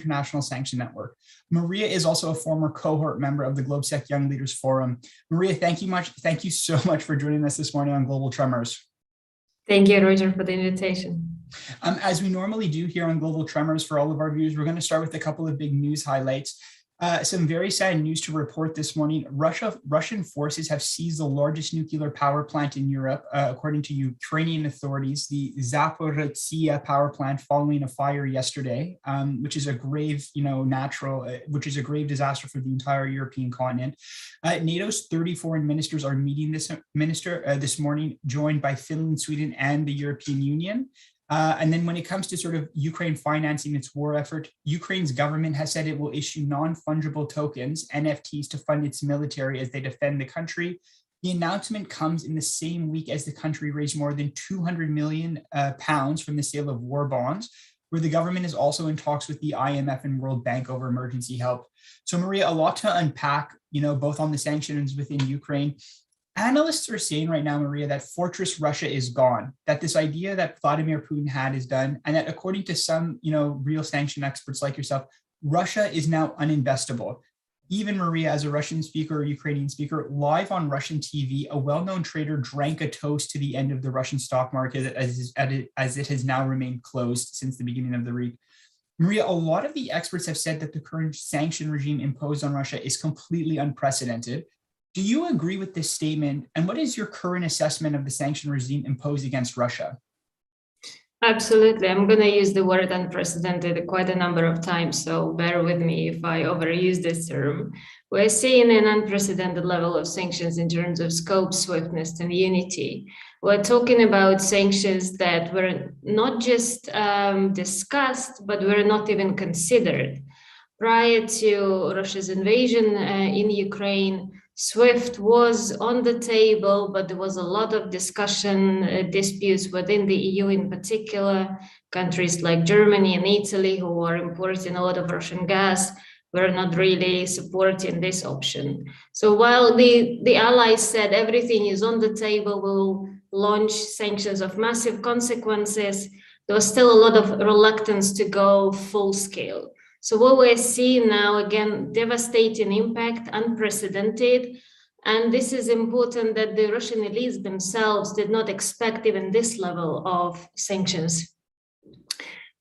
International Sanction Network. Maria is also a former cohort member of the GlobeSec Young Leaders Forum. Maria, thank you so much for joining us this morning on Global Tremors. Thank you, Roger, for the invitation. As we normally do here on Global Tremors for all of our viewers, we're going to start with a couple of big news highlights. Some very sad news to report this morning. Russian forces have seized the largest nuclear power plant in Europe, according to Ukrainian authorities, the Zaporizhzhia power plant, following a fire yesterday, which is a grave, which is a grave disaster for the entire European continent. NATO's 30 foreign ministers are meeting this morning, joined by Finland, Sweden, and the European Union. And then when it comes to sort of Ukraine financing its war effort, Ukraine's government has said it will issue non-fungible tokens, NFTs, to fund its military as they defend the country. The announcement comes in the same week as the country raised more than 200 million pounds from the sale of war bonds, where the government is also in talks with the IMF and World Bank over emergency help. So Maria, a lot to unpack, both on the sanctions within Ukraine. Analysts are saying right now, Maria, that Fortress Russia is gone, that this idea that Vladimir Putin had is done, and that according to some, real sanction experts like yourself, Russia is now uninvestable. Even Maria, as a Russian speaker or Ukrainian speaker, live on Russian TV, a well-known trader drank a toast to the end of the Russian stock market as it has now remained closed since the beginning of the week. Maria, a lot of the experts have said that the current sanction regime imposed on Russia is completely unprecedented. Do you agree with this statement? And what is your current assessment of the sanction regime imposed against Russia? Absolutely. I'm going to use the word unprecedented quite a number of times, so bear with me if I overuse this term. We're seeing an unprecedented level of sanctions in terms of scope, swiftness, and unity. We're talking about sanctions that were not just discussed, but were not even considered. Prior to Russia's invasion in Ukraine, SWIFT was on the table, but there was a lot of discussion, disputes within the EU in particular. Countries like Germany and Italy, who are importing a lot of Russian gas, were not really supporting this option. So while the allies said everything is on the table, we'll launch sanctions of massive consequences, there was still a lot of reluctance to go full scale. So what we're seeing now, again, devastating impact, unprecedented. And this is important that the Russian elites themselves did not expect even this level of sanctions.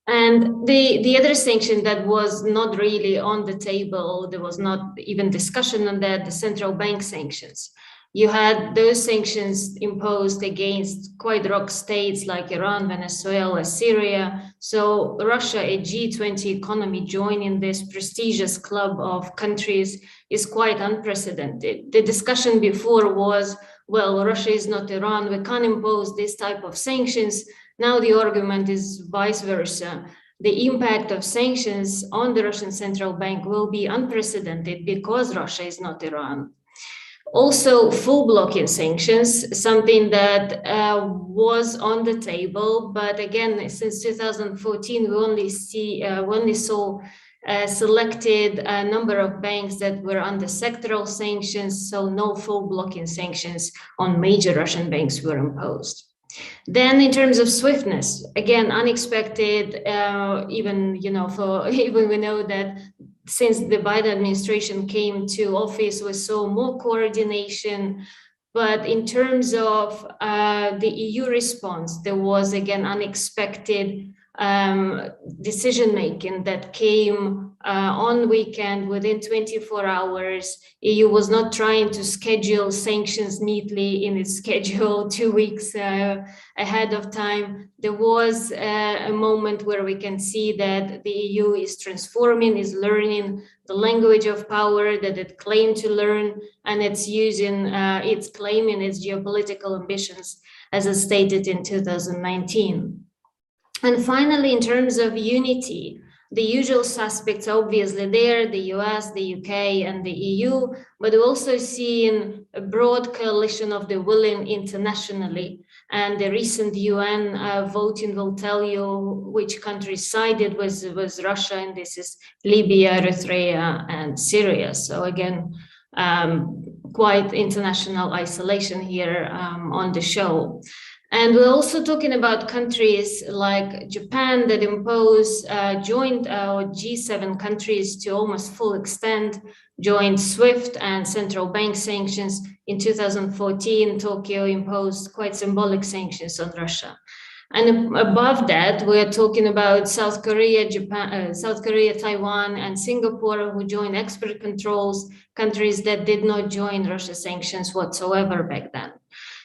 And the other sanction that was not really on the table, there was not even discussion on that, the central bank sanctions. You had those sanctions imposed against quite rogue states like Iran, Venezuela, Syria. So Russia, a G20 economy, joining this prestigious club of countries is quite unprecedented. The discussion before was, well, Russia is not Iran, we can't impose this type of sanctions. Now the argument is vice versa. The impact of sanctions on the Russian central bank will be unprecedented because Russia is not Iran. Also, full blocking sanctions, something that was on the table, but again, since 2014, we only saw selected a number of banks that were under sectoral sanctions, so no full blocking sanctions on major Russian banks were imposed. Then, in terms of swiftness, again, unexpected. Even we know that since the Biden administration came to office, we saw more coordination. But in terms of the EU response, there was again unexpected decision-making that came on weekend within 24 hours. EU was not trying to schedule sanctions neatly in its schedule 2 weeks ahead of time. There was a moment where we can see that the EU is transforming, is learning the language of power that it claimed to learn, and it's claiming its geopolitical ambitions as it stated in 2019. And finally, in terms of unity, the usual suspects obviously there, the US, the UK, and the EU, but we're also seeing a broad coalition of the willing internationally. And the recent UN voting will tell you which countries sided with Russia, and this is Libya, Eritrea, and Syria. So again, quite international isolation here on the show. And we're also talking about countries like Japan that joined our G7 countries to almost full extent, joined SWIFT and central bank sanctions. In 2014, Tokyo imposed quite symbolic sanctions on Russia. And above that, we're talking about South Korea, Taiwan, and Singapore, who joined export controls, countries that did not join Russia sanctions whatsoever back then.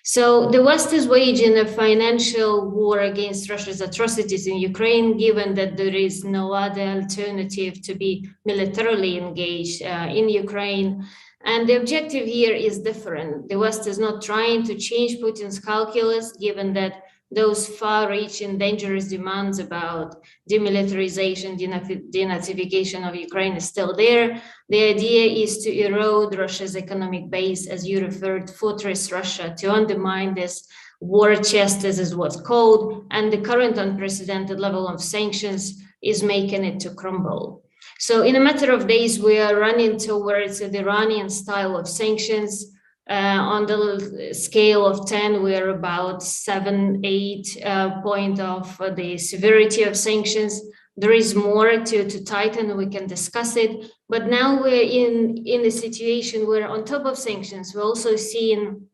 So the West is waging a financial war against Russia's atrocities in Ukraine, given that there is no other alternative to be militarily engaged in Ukraine. And the objective here is different. The West is not trying to change Putin's calculus, given that those far-reaching dangerous demands about demilitarization, denazification of Ukraine is still there. The idea is to erode Russia's economic base, as you referred, fortress Russia, to undermine this war chest, as is what's called, and the current unprecedented level of sanctions is making it to crumble. So in a matter of days, we are running towards the Iranian style of sanctions. On the scale of 10, we're about 7, 8 point of the severity of sanctions. There is more to tighten, we can discuss it. But now we're in a situation where on top of sanctions, we're also seeing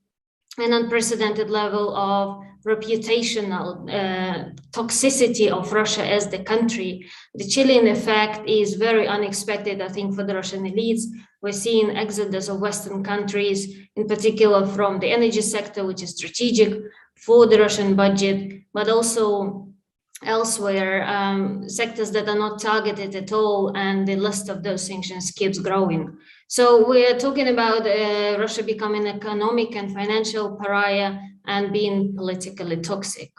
an unprecedented level of reputational toxicity of Russia as the country. The chilling effect is very unexpected, I think, for the Russian elites. We're seeing exodus of Western countries, in particular from the energy sector, which is strategic for the Russian budget, but also elsewhere, sectors that are not targeted at all, and the list of those sanctions keeps growing. So we're talking about Russia becoming economic and financial pariah and being politically toxic.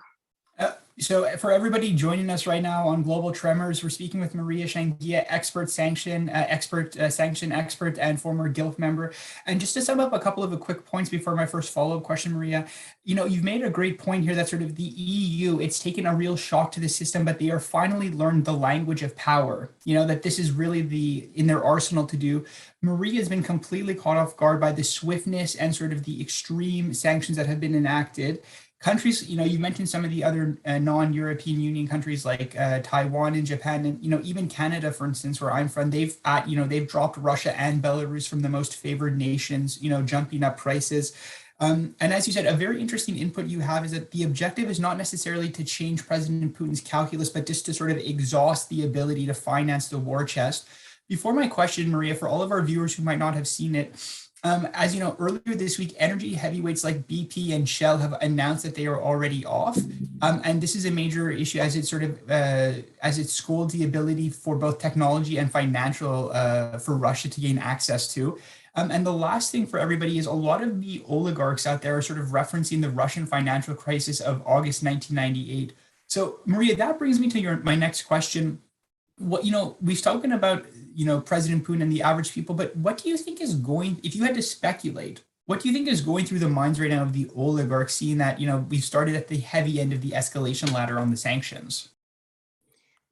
So for everybody joining us right now on Global Tremors, we're speaking with Maria Shagina, sanction expert and former GILF member. And just to sum up a couple of quick points before my first follow-up question, Maria, you've made a great point here that sort of the EU, it's taken a real shock to the system, but they are finally learned the language of power, that this is really in their arsenal to do. Maria has been completely caught off guard by the swiftness and sort of the extreme sanctions that have been enacted. Countries, you mentioned some of the other non-European Union countries like Taiwan and Japan, and even Canada, for instance, where I'm from, they've dropped Russia and Belarus from the most favored nations, jumping up prices. And as you said, a very interesting input you have is that the objective is not necessarily to change President Putin's calculus, but just to sort of exhaust the ability to finance the war chest. Before my question, Maria, for all of our viewers who might not have seen it, as you know, earlier this week, energy heavyweights like BP and Shell have announced that they are already off. And this is a major issue as it scolds the ability for both technology and financial for Russia to gain access to. And the last thing for everybody is a lot of the oligarchs out there are sort of referencing the Russian financial crisis of August 1998. So Maria, that brings me to my next question. We've spoken about President Putin and the average people, but what do you think is if you had to speculate, what do you think is going through the minds right now of the oligarchs, seeing that we've started at the heavy end of the escalation ladder on the sanctions?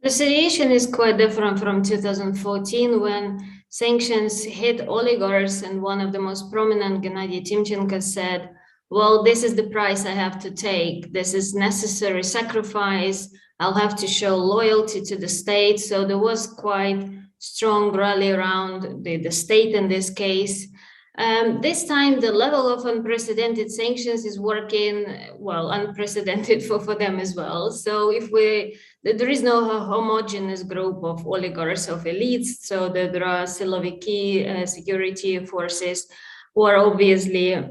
The situation is quite different from 2014 when sanctions hit oligarchs, and one of the most prominent, Gennady Timchenko, said, well, this is the price I have to take. This is necessary sacrifice. I'll have to show loyalty to the state. So there was quite strong rally around the state in this case. This time, the level of unprecedented sanctions is working, well, unprecedented for them as well. So there is no homogeneous group of oligarchs, of elites. So there are Siloviki security forces who are obviously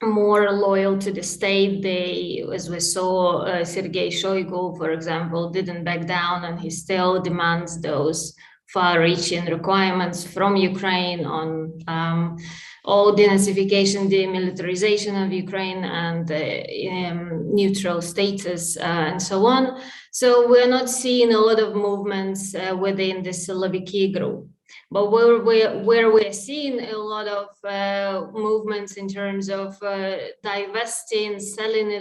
more loyal to the state. They, as we saw, Sergei Shoigu, for example, didn't back down, and he still demands those far-reaching requirements from Ukraine on all denazification, demilitarization of Ukraine, and neutral status, and so on. So we're not seeing a lot of movements within the Siloviki group. But where we're seeing a lot of movements in terms of divesting, selling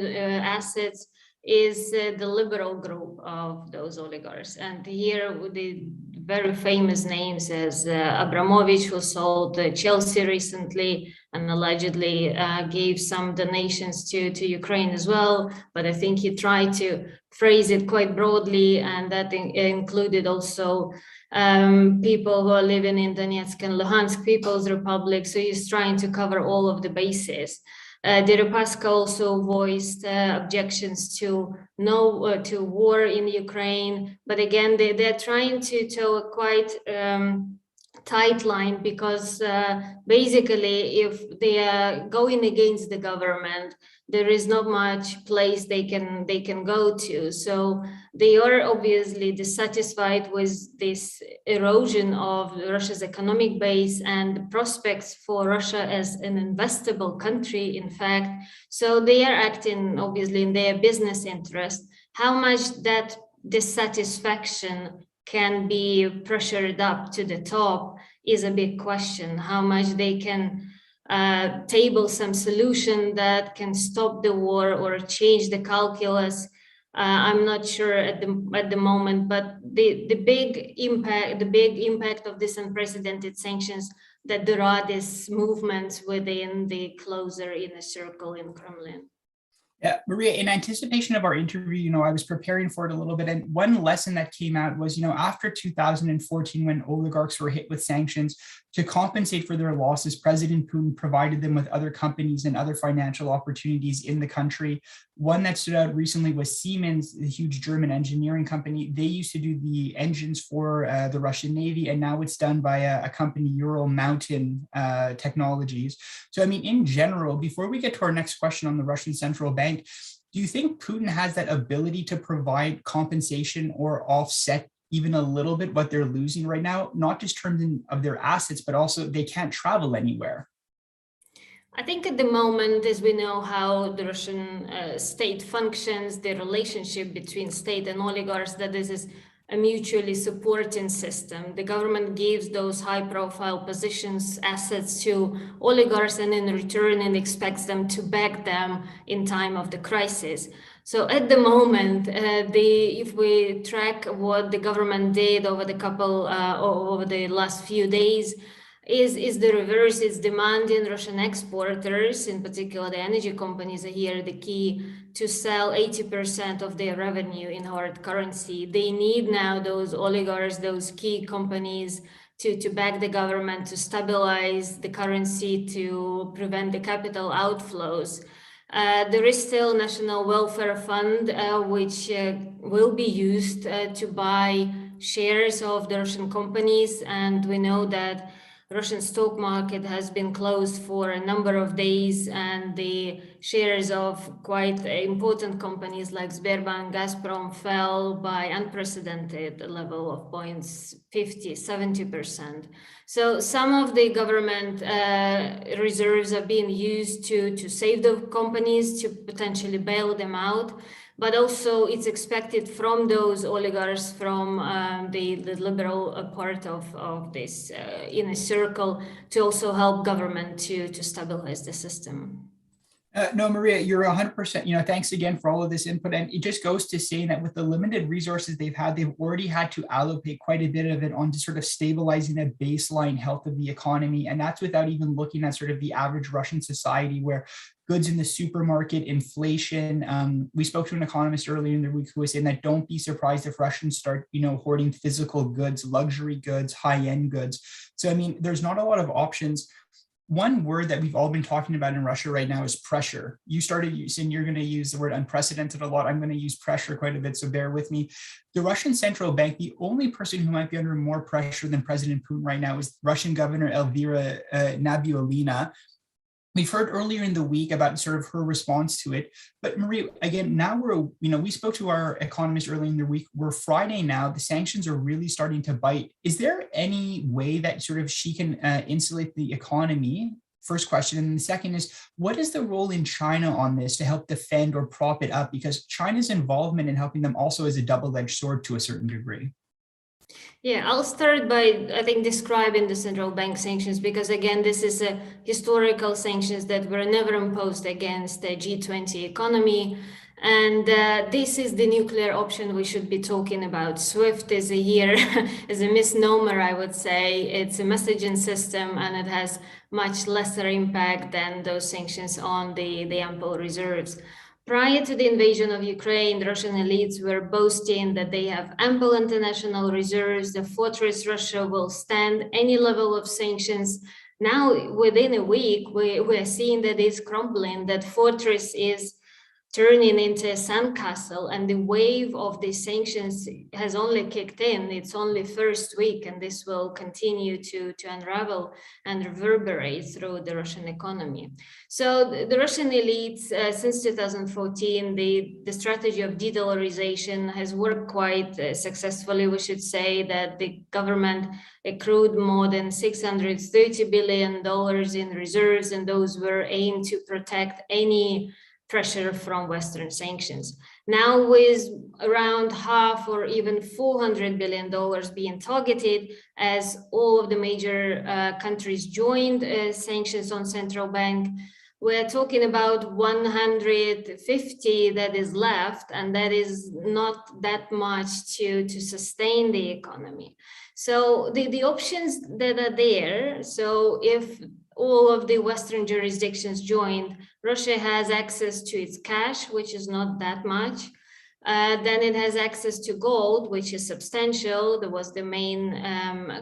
assets, is the liberal group of those oligarchs. And here with the very famous names as Abramovich, who sold Chelsea recently and allegedly gave some donations to Ukraine as well. But I think he tried to phrase it quite broadly, and that included also people who are living in Donetsk and Luhansk People's Republic. So he's trying to cover all of the bases. Deripaska also voiced objections to to war in Ukraine, but again, they're trying to toe a quite tight line, because basically, if they are going against the government, there is not much place they can go to. So they are obviously dissatisfied with this erosion of Russia's economic base and the prospects for Russia as an investable country, in fact. So they are acting obviously in their business interest. How much that dissatisfaction can be pressured up to the top is a big question. How much they can table some solution that can stop the war or change the calculus. I'm not sure at the moment, but the big impact of this unprecedented sanctions, that there are these movements within the closer inner circle in Kremlin. Yeah, Maria, in anticipation of our interview, I was preparing for it a little bit. And one lesson that came out was, after 2014, when oligarchs were hit with sanctions, to compensate for their losses, President Putin provided them with other companies and other financial opportunities in the country. One that stood out recently was Siemens, the huge German engineering company. They used to do the engines for the Russian Navy, and now it's done by a company, Ural Mountain Technologies. So, in general, before we get to our next question on the Russian central bank, do you think Putin has that ability to provide compensation or offset even a little bit what they're losing right now, not just in terms of their assets, but also they can't travel anywhere? I think at the moment, as we know how the Russian state functions, the relationship between state and oligarchs, that this is a mutually supporting system. The government gives those high-profile positions, assets to oligarchs, and in return it expects them to back them in time of the crisis. So at the moment, if we track what the government did over the last few days, is the reverse. It's demanding Russian exporters, in particular the energy companies are here the key, to sell 80% of their revenue in hard currency. They need now those oligarchs, those key companies, to back the government, to stabilize the currency, to prevent the capital outflows. There is still National Welfare Fund, which will be used to buy shares of the Russian companies, and we know that Russian stock market has been closed for a number of days, and the shares of quite important companies like Sberbank, Gazprom fell by unprecedented level of 70%. So some of the government reserves are being used to save the companies, to potentially bail them out. But also it's expected from those oligarchs, from the liberal part of this inner circle, to also help government to stabilize the system. No, Maria, you're 100%, thanks again for all of this input. And it just goes to saying that with the limited resources they've already had to allocate quite a bit of it onto sort of stabilizing the baseline health of the economy. And that's without even looking at sort of the average Russian society, where goods in the supermarket, inflation. We spoke to an economist earlier in the week who was saying that don't be surprised if Russians start, hoarding physical goods, luxury goods, high-end goods. So, there's not a lot of options. One word that we've all been talking about in Russia right now is pressure. You started using, you're going to use the word unprecedented a lot. I'm going to use pressure quite a bit, so bear with me. The Russian central bank, the only person who might be under more pressure than President Putin right now is Russian Governor Elvira Nabiullina. We've heard earlier in the week about sort of her response to it. But Maria, again, now we spoke to our economist earlier in the week. We're Friday now. The sanctions are really starting to bite. Is there any way that sort of she can insulate the economy? First question. And the second is, what is the role in China on this to help defend or prop it up? Because China's involvement in helping them also is a double-edged sword to a certain degree. Yeah, I'll start by, I think, describing the central bank sanctions, because again, this is a historical sanctions that were never imposed against the G20 economy. And this is the nuclear option we should be talking about. SWIFT is here as a misnomer, I would say. It's a messaging system, and it has much lesser impact than those sanctions on the ample reserves. Prior to the invasion of Ukraine, the Russian elites were boasting that they have ample international reserves. The fortress Russia will stand any level of sanctions. Now, within a week, we're seeing that it's crumbling, that fortress is turning into a sandcastle, and the wave of the sanctions has only kicked in. It's only first week, and this will continue to unravel and reverberate through the Russian economy. So the Russian elites, since 2014, the strategy of de-dollarization has worked quite successfully. We should say that the government accrued more than $630 billion in reserves, and those were aimed to protect any pressure from Western sanctions. Now, with around half or even $400 billion being targeted, as all of the major countries joined sanctions on central bank, we're talking about 150 that is left, and that is not that much to sustain the economy. So the options that are there, so if all of the Western jurisdictions joined, Russia has access to its cash, which is not that much. Then it has access to gold, which is substantial. That was the main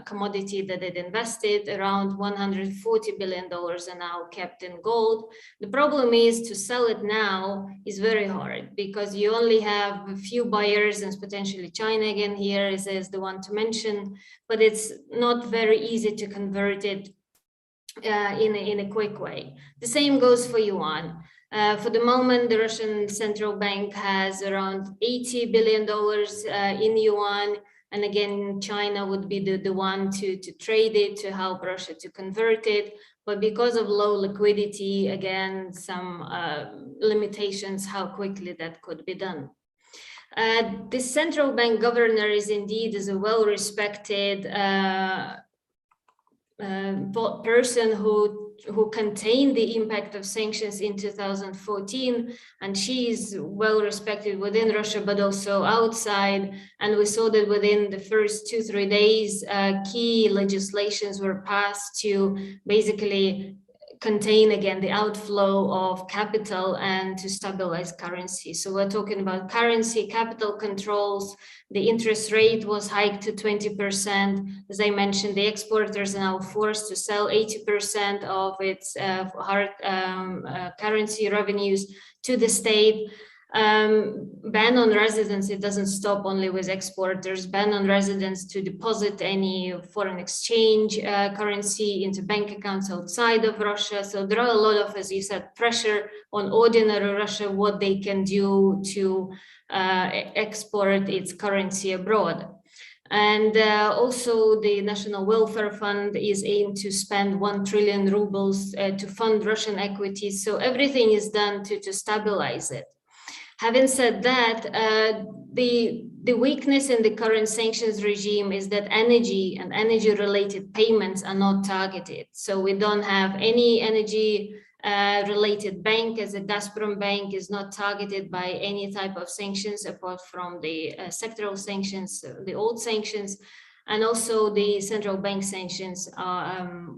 commodity that it invested. Around $140 billion are now kept in gold. The problem is to sell it now is very hard, because you only have a few buyers, and potentially China again here is the one to mention, but it's not very easy to convert it in a quick way. The same goes for yuan. For the moment, the Russian central bank has around $80 billion in yuan. And again, China would be the one to trade it, to help Russia to convert it. But because of low liquidity, again, some limitations how quickly that could be done. The central bank governor is indeed a well-respected person who contained the impact of sanctions in 2014, and she is well respected within Russia, but also outside. And we saw that within the first 2-3 days, key legislations were passed to basically contain again the outflow of capital and to stabilize currency. So we're talking about currency, capital controls. The interest rate was hiked to 20%. As I mentioned, the exporters are now forced to sell 80% of its hard currency revenues to the state. Ban on residents, it doesn't stop only with exporters. Ban on residents to deposit any foreign exchange currency into bank accounts outside of Russia. So there are a lot of, as you said, pressure on ordinary Russia, what they can do to export its currency abroad. And also the National Welfare Fund is aimed to spend 1 trillion rubles to fund Russian equities. So everything is done to stabilize it. Having said that, the weakness in the current sanctions regime is that energy and energy-related payments are not targeted. So we don't have any energy related bank, as a Gazprom bank is not targeted by any type of sanctions apart from the sectoral sanctions, the old sanctions, and also the central bank sanctions are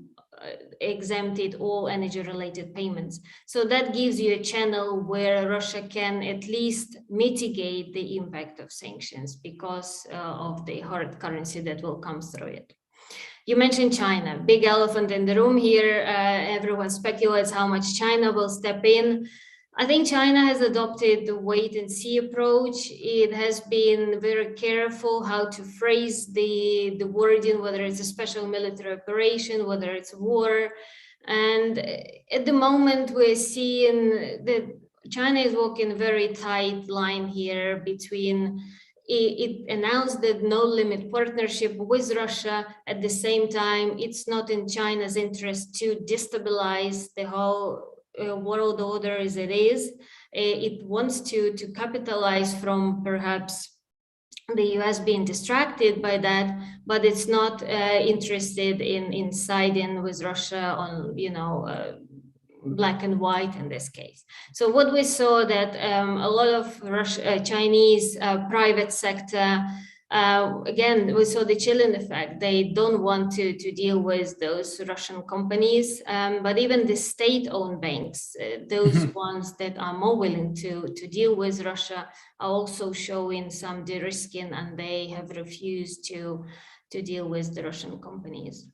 exempted all energy-related payments. So that gives you a channel where Russia can at least mitigate the impact of sanctions because of the hard currency that will come through it. You mentioned China, big elephant in the room here. Everyone speculates how much China will step in. I think China has adopted the wait and see approach. It has been very careful how to phrase the wording, whether it's a special military operation, whether it's war. And at the moment, we're seeing that China is walking a very tight line here between it announced that no limit partnership with Russia. At the same time, it's not in China's interest to destabilize the whole world order as it is. It wants to capitalize from perhaps the US being distracted by that, but it's not interested in siding with Russia on, black and white in this case. So what we saw that a lot of Chinese private sector, again, we saw the chilling effect. They don't want to deal with those Russian companies, but even the state-owned banks, those ones that are more willing to deal with Russia, are also showing some de-risking, and they have refused to deal with the Russian companies.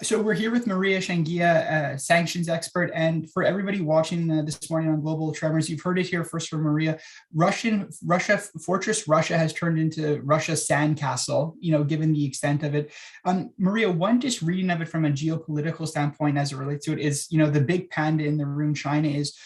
So we're here with Maria Shagina, sanctions expert, and for everybody watching this morning on Global Tremors, you've heard it here first from Maria. Fortress Russia has turned into Russia's sandcastle, given the extent of it. Maria, one just reading of it from a geopolitical standpoint as it relates to it is, the big panda in the room, China, is.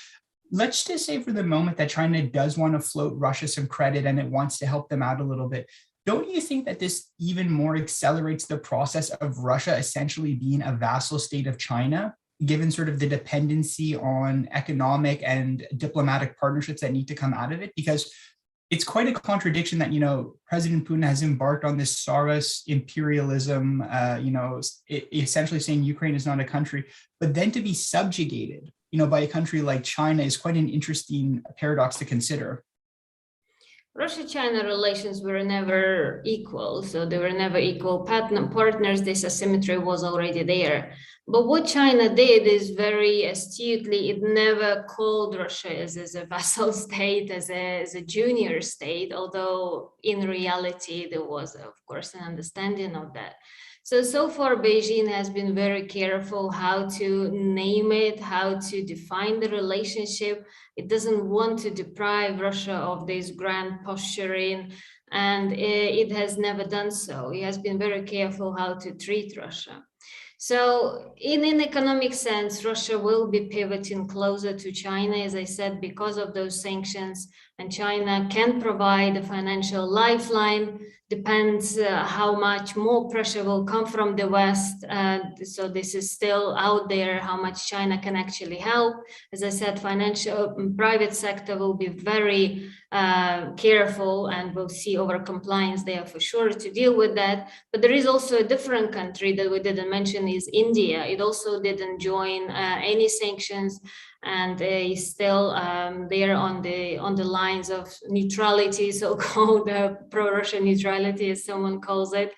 Let's just say for the moment that China does want to float Russia some credit and it wants to help them out a little bit. Don't you think that this even more accelerates the process of Russia essentially being a vassal state of China, given sort of the dependency on economic and diplomatic partnerships that need to come out of it? Because it's quite a contradiction that, President Putin has embarked on this Tsarist imperialism, essentially saying Ukraine is not a country, but then to be subjugated, by a country like China is quite an interesting paradox to consider. Russia-China relations were never equal, so they were never equal partners. This asymmetry was already there. But what China did is very astutely, it never called Russia as a vassal state, as a junior state, although in reality there was, of course, an understanding of that. So far, Beijing has been very careful how to name it, how to define the relationship. It doesn't want to deprive Russia of this grand posturing, and it has never done so. It has been very careful how to treat Russia. So in an economic sense, Russia will be pivoting closer to China, as I said, because of those sanctions, and China can provide a financial lifeline. Depends how much more pressure will come from the West. So this is still out there, how much China can actually help. As I said, financial private sector will be very careful, and we'll see over compliance there for sure to deal with that. But there is also a different country that we didn't mention, is India. It also didn't join any sanctions, and is still there on the lines of neutrality, so-called pro-Russian neutrality, as someone calls it.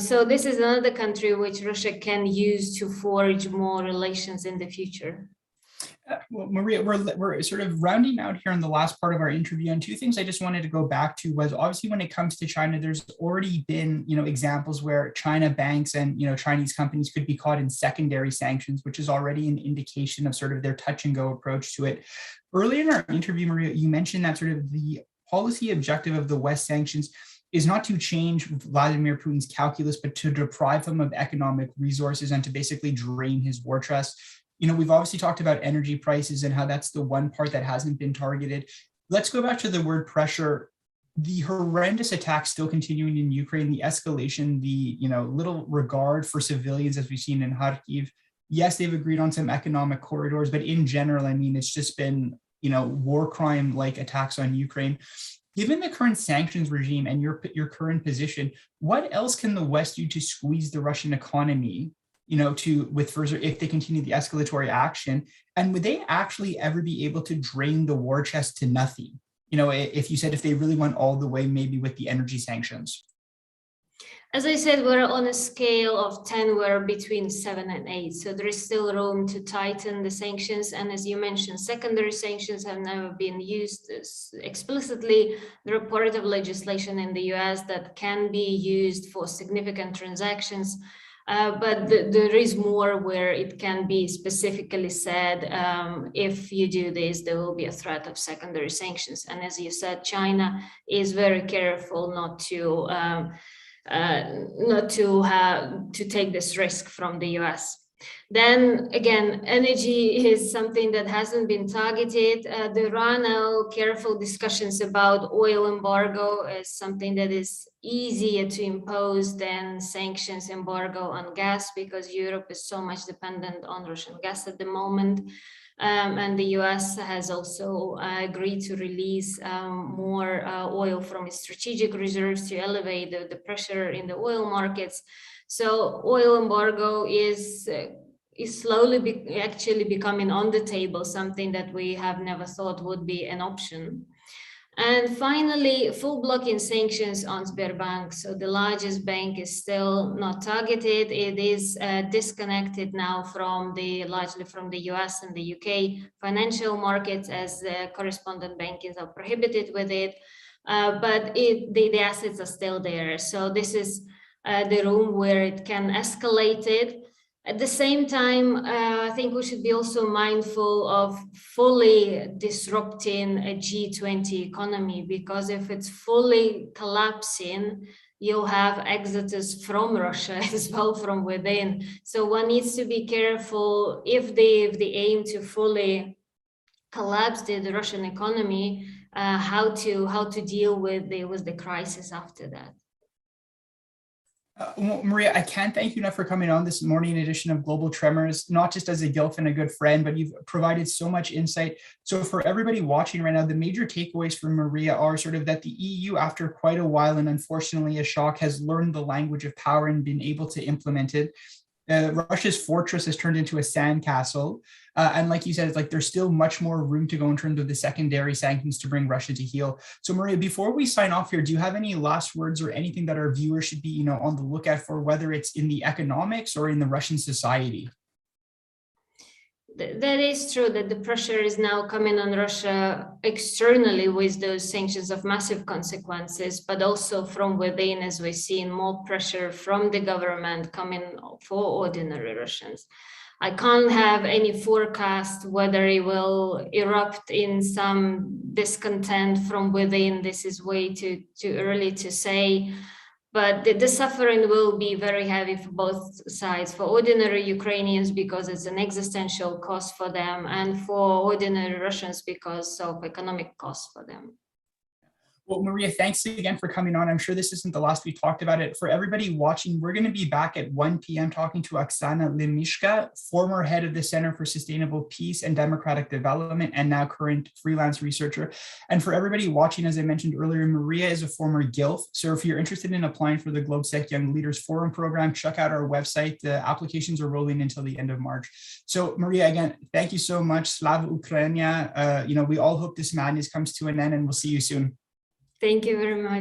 So this is another country which Russia can use to forge more relations in the future. Well, Maria, we're sort of rounding out here in the last part of our interview, and two things I just wanted to go back to was obviously when it comes to China, there's already been, examples where China banks and, Chinese companies could be caught in secondary sanctions, which is already an indication of sort of their touch and go approach to it. Earlier in our interview, Maria, you mentioned that sort of the policy objective of the West sanctions is not to change Vladimir Putin's calculus, but to deprive him of economic resources and to basically drain his war chest. We've obviously talked about energy prices and how that's the one part that hasn't been targeted. Let's go back to the word pressure. The horrendous attacks still continuing in Ukraine, the escalation, the little regard for civilians as we've seen in Kharkiv. Yes, they've agreed on some economic corridors, but in general, it's just been, war crime-like attacks on Ukraine. Given the current sanctions regime and your current position, what else can the West do to squeeze the Russian economy, with further, if they continue the escalatory action? And would they actually ever be able to drain the war chest to nothing? If you said if they really went all the way, maybe with the energy sanctions. As I said, we're on a scale of 10, we're between 7 and 8. So there is still room to tighten the sanctions. And as you mentioned, secondary sanctions have never been used explicitly. There are part of legislation in the US that can be used for significant transactions. But there is more where it can be specifically said, if you do this, there will be a threat of secondary sanctions. And as you said, China is very careful not to take this risk from the US. Then again, energy is something that hasn't been targeted. There are now careful discussions about oil embargo as something that is easier to impose than sanctions embargo on gas, because Europe is so much dependent on Russian gas at the moment. And the US has also agreed to release more oil from its strategic reserves to elevate the pressure in the oil markets. So oil embargo is is slowly actually becoming on the table, something that we have never thought would be an option. And finally, full blocking sanctions on Sberbank. So the largest bank is still not targeted. It is disconnected now largely from the US and the UK financial markets, as the correspondent bankings are prohibited with it. But the assets are still there. So this is the room where it can escalate it. At the same time, I think we should be also mindful of fully disrupting a G20 economy, because if it's fully collapsing, you'll have exodus from Russia as well from within. So one needs to be careful if they aim to fully collapse the Russian economy, how to deal with the crisis after that. Well, Maria, I can't thank you enough for coming on this morning edition of Global Tremors, not just as a GILF and a good friend, but you've provided so much insight. So for everybody watching right now, the major takeaways from Maria are sort of that the EU, after quite a while and unfortunately a shock, has learned the language of power and been able to implement it. Russia's fortress has turned into a sandcastle. And like you said, it's like there's still much more room to go in terms of the secondary sanctions to bring Russia to heel. So Maria, before we sign off here, do you have any last words or anything that our viewers should be, on the lookout for, whether it's in the economics or in the Russian society? That is true, that the pressure is now coming on Russia externally with those sanctions of massive consequences, but also from within, as we're seeing more pressure from the government coming for ordinary Russians. I can't have any forecast whether it will erupt in some discontent from within. This is way too early to say. But the suffering will be very heavy for both sides, for ordinary Ukrainians because it's an existential cost for them, and for ordinary Russians because of economic costs for them. Well, Maria, thanks again for coming on. I'm sure this isn't the last we talked about it. For everybody watching, we're going to be back at 1 p.m. talking to Oksana Lemishka, former head of the Center for Sustainable Peace and Democratic Development, and now current freelance researcher. And for everybody watching, as I mentioned earlier, Maria is a former GILF. So if you're interested in applying for the GlobeSec Young Leaders Forum program, check out our website. The applications are rolling until the end of March. So Maria, again, thank you so much. Slava Ukraina. We all hope this madness comes to an end, and we'll see you soon. Thank you very much.